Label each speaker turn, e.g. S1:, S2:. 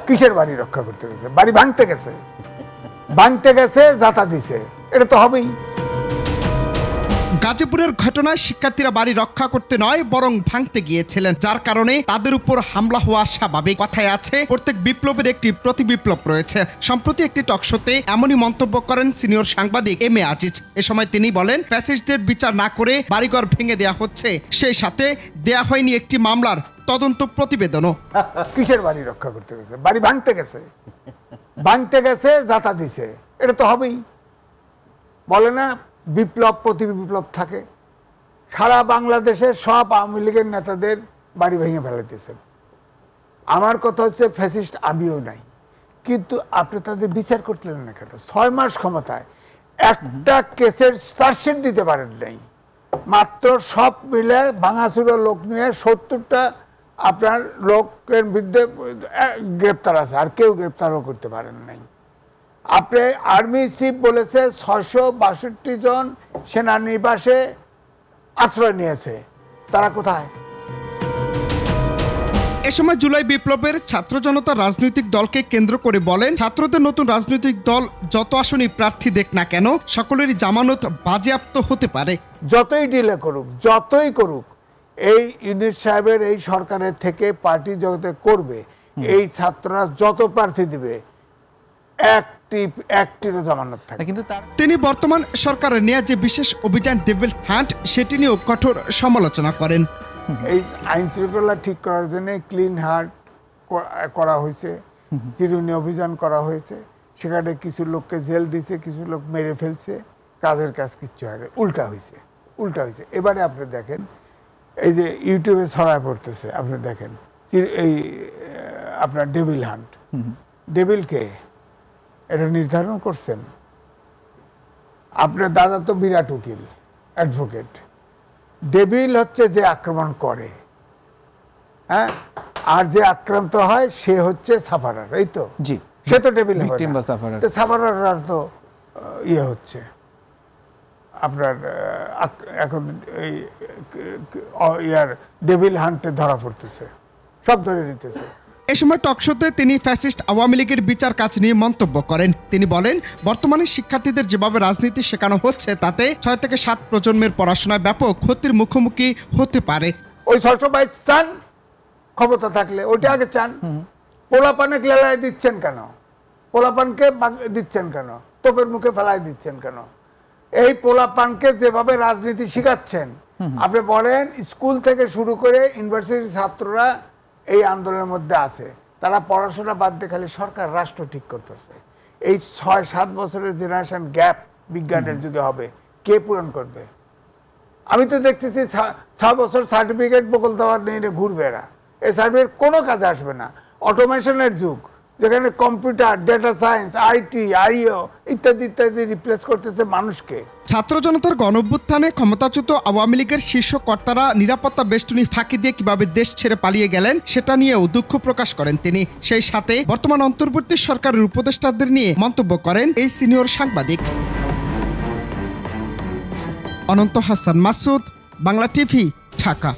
S1: কিসের বাড়ি রক্ষা করতে গেছে? বাড়ি ভাঙতে গেছে, যাতা দিছে, এটা তো হবেই।
S2: গাজীপুরের ঘটনায় শিক্ষার্থীরা বাড়ি রক্ষা করতে নয় বরং ভাঙতে গিয়েছিলেন, যার কারণে তাদের উপর হামলা হওয়া স্বাভাবিক। কথায় আছে প্রত্যেক বিপ্লবের একটি প্রতিবিপ্লব রয়েছে। সম্প্রতি একটি টকশোতে এমনই মন্তব্য করেন সিনিয়র সাংবাদিক এম এ আজিজ। এ সময় তিনি বলেন, ফ্যাসিস্টদের বিচার না করে বাড়িঘর ভেঙে দেওয়া হচ্ছে, সেই সাথে দেয়া হয়নি একটি মামলার তদন্ত প্রতিবেদনও।
S1: কিসের বাড়ি রক্ষা করতে গেছে? বাড়ি ভাঙতে গেছে, যাতা দিছে, এটা তো হবেই। বলে না বিপ্লব প্রতি বিপ্লব থাকে। সারা বাংলাদেশে সব আওয়ামী লীগের নেতাদের বাড়ি ভেঙে ফেলাইতেছেন। আমার কথা হচ্ছে ফ্যাসিস্ট আমিও নাই, কিন্তু আপনি তাদের বিচার করলেন না কেন? 6 মাস ক্ষমতায় একটা কেসের চার্জশিট দিতে পারেন নাই। মাত্র সব মিলে ভাঙাচুরা লোক নিয়ে 70টা আপনার লোকের বিরুদ্ধে গ্রেপ্তার আছে, আর কেউ গ্রেপ্তারও করতে পারেন নাই। আপনি আর্মি চিফ বলেছে 662 জন সেনানিবাসে আশ্রয় নিয়েছে, তারা কোথায়?
S2: এ সময় জুলাই বিপ্লবের ছাত্র জনতা রাজনৈতিক দলকে কেন্দ্র করে বলেন, ছাত্রদের নতুন রাজনৈতিক দল যত আসনই প্রার্থী দেখ না কেন, সকলেরই জামানত বাজেয়াপ্ত হতে পারে।
S1: যতই ডিলে করুক, যতই করুক, এই ইউনিট সাহেবের এই সরকারের থেকে পার্টি জগতে করবে, এই ছাত্ররা যত প্রার্থী দিবে একটিরও জামানত থাকে।
S3: কিন্তু
S2: তিনি বর্তমান সরকারের নেয়া যে বিশেষ অভিযান ডেভিল হান্ট, সেটি নিয়েও কঠোর সমালোচনা করেন।
S1: এই আইন শৃঙ্খলা ঠিক করার জন্য ক্লিন হার্ট করা হয়েছে, চিরুনি অভিযান করা হয়েছে, সেখানে কিছু লোককে জেল দিছে, কিছু লোক মেরে ফেলছে, কাজের কাজ কিচ্ছু হয়, উল্টা হয়েছে। এবারে আপনি দেখেন, এই যে ইউটিউবে ছড়ায় পড়তেছে, আপনি দেখেন এই আপনার ডেভিল হান্ট, ডেভিলকে এটা নির্ধারণ করছেন আপনার দাদা তো বিরাট উকিল, অ্যাডভোকেট। ডেভিল হচ্ছে যে আক্রমণ করে, হ্যাঁ, আর যে আক্রান্ত হয় সে হচ্ছে সাফারার, এই তো?
S3: জি,
S1: সে তো ডেভিল, সাফারার তো ইয়ে হচ্ছে আপনার এখন এই ইয়ার ডেভিল হান্টে ধরা পড়তেছে, সব ধরে নিতেছে।
S2: এ সময় টকশোতে তিনি ফ্যাসিস্ট আওয়ামী লীগের বিচার কাজ নিয়ে মন্তব্য করেন। তিনি বলেন, বর্তমানে শিক্ষার্থীদের যেভাবে রাজনীতি শেখানো হচ্ছে, তাতে 6 থেকে 7 প্রজন্মের পড়াশোনায় ব্যাপক ক্ষতির মুখোমুখি হতে পারে।
S1: ওই 622 চান ক্ষমতা থাকলে, ওইটা আগে চান। পোলাপানে ক্লেলায় দিচ্ছেন কেন? পোলাপানকে দিচ্ছেন কেন? তোপের মুখে ফেলায় দিচ্ছেন কেন? এই পোলাপানকে যেভাবে রাজনীতি শিখাচ্ছেন, আপনি বলেন স্কুল থেকে শুরু করে ইউনিভার্সিটির ছাত্ররা এই আন্দোলনের মধ্যে আছে, তারা পড়াশোনা বাদ দিয়ে খালি সরকার রাষ্ট্র ঠিক করতেছে। এই 6-7 বছরের জেনারেশন গ্যাপ বিজ্ঞানের যুগে হবে, কে পূরণ করবে? আমি তো দেখতেছি 6 বছর সার্টিফিকেট বকল দেওয়ার নিয়ে ঘুরবে এরা, এই সার্টিফিকেট কোনো কাজে আসবে না। অটোমেশনের যুগ, যেখানে কম্পিউটার, ডেটা সায়েন্স, আইটি, আইও ইত্যাদি ইত্যাদি রিপ্লেস করতেছে মানুষকে।
S2: ছাত্র জনতার গণঅভ্যুত্থানে ক্ষমতাচ্যুত আওয়ামী লীগের শীর্ষ কর্তারা নিরাপত্তা বেষ্টনী ফাঁকি দিয়ে কিভাবে দেশ ছেড়ে পালিয়ে গেলেন, সেটা নিয়েও দুঃখ প্রকাশ করেন তিনি। সেই সাথে বর্তমান অন্তর্বর্তী সরকারের উপদেষ্টাদের নিয়ে মন্তব্য করেন এই সিনিয়র সাংবাদিক। অনন্ত হাসান মাসুদ, বাংলা টিভি, ঢাকা।